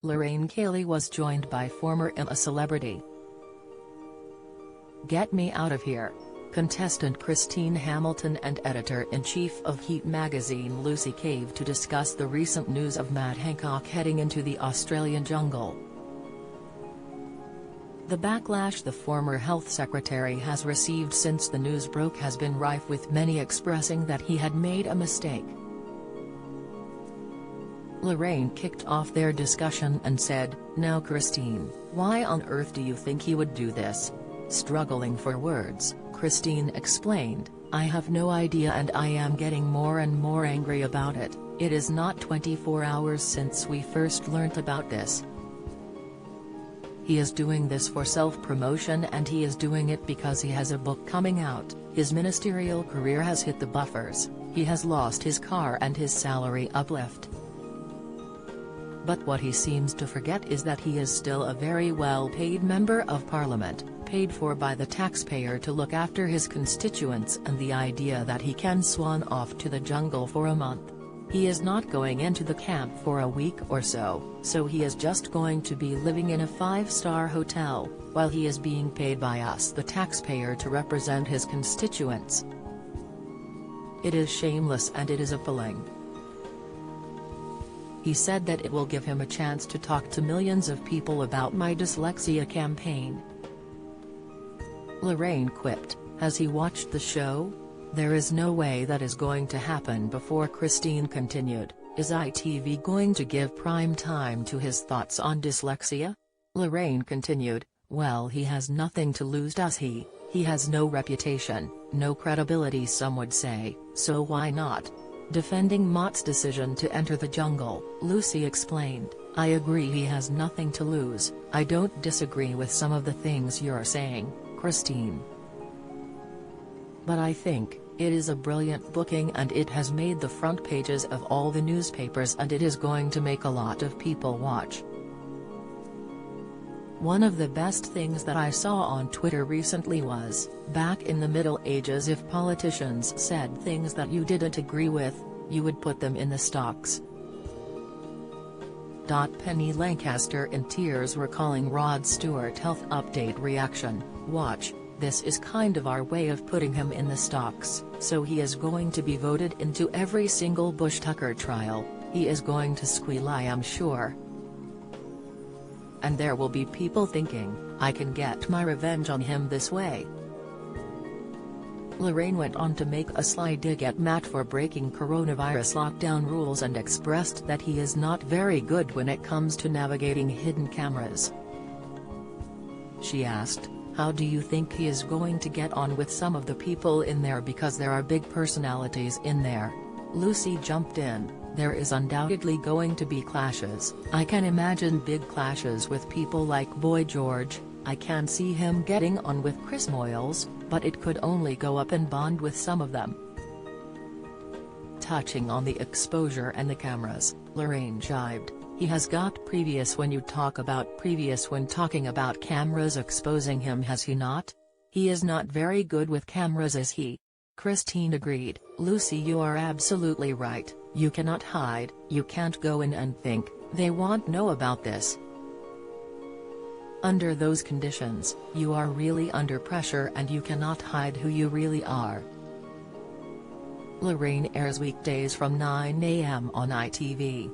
Lorraine Kelly was joined by former Emma celebrity "Get Me Out of Here" contestant Christine Hamilton and editor-in-chief of Heat magazine Lucy Cave to discuss the recent news of Matt Hancock heading into the Australian jungle. The backlash the former health secretary has received since the news broke has been rife, with many expressing that he had made a mistake. Lorraine kicked off their discussion and said, "Now Christine, why on earth do you think he would do this?" Struggling for words, Christine explained, "I have no idea and I am getting more and more angry about it. It is not 24 hours since we first learnt about this. He is doing this for self-promotion and he is doing it because he has a book coming out, his ministerial career has hit the buffers, he has lost his car and his salary uplift. But what he seems to forget is that he is still a very well-paid member of parliament, paid for by the taxpayer to look after his constituents, and the idea that he can swan off to the jungle for a month. He is not going into the camp for a week or so he is just going to be living in a 5-star hotel, while he is being paid by us the taxpayer to represent his constituents. It is shameless and it is appalling." He said that it will give him a chance to talk to millions of people about my dyslexia campaign. Lorraine quipped, "Has he watched the show? There is no way that is going to happen." Before Christine continued, "Is ITV going to give prime time to his thoughts on dyslexia?" Lorraine continued, "Well, he has nothing to lose, does he? He has no reputation, no credibility some would say, so why not?" Defending Mott's decision to enter the jungle, Lucy explained, "I agree he has nothing to lose. I don't disagree with some of the things you're saying, Christine. But I think it is a brilliant booking and it has made the front pages of all the newspapers and it is going to make a lot of people watch. One of the best things that I saw on Twitter recently was, back in the Middle Ages, if politicians said things that you didn't agree with, you would put them in the stocks." Penny Lancaster in tears recalling Rod Stewart health update reaction, "Watch, this is kind of our way of putting him in the stocks, so he is going to be voted into every single Bush-Tucker trial, he is going to squeal, I am sure. And there will be people thinking, I can get my revenge on him this way." Lorraine went on to make a sly dig at Matt for breaking coronavirus lockdown rules and expressed that he is not very good when it comes to navigating hidden cameras. She asked, "How do you think he is going to get on with some of the people in there, because there are big personalities in there?" Lucy jumped in, "There is undoubtedly going to be clashes. I can imagine big clashes with people like Boy George. I can see him getting on with Chris Moyles, but it could only go up and bond with some of them." Touching on the exposure and the cameras, Lorraine jibed, "He has got previous when talking about cameras exposing him, has he not? He is not very good with cameras, is he?" Christine agreed, "Lucy, you are absolutely right, you cannot hide, you can't go in and think, they won't know about this. Under those conditions, you are really under pressure and you cannot hide who you really are." Lorraine airs weekdays from 9 a.m. on ITV.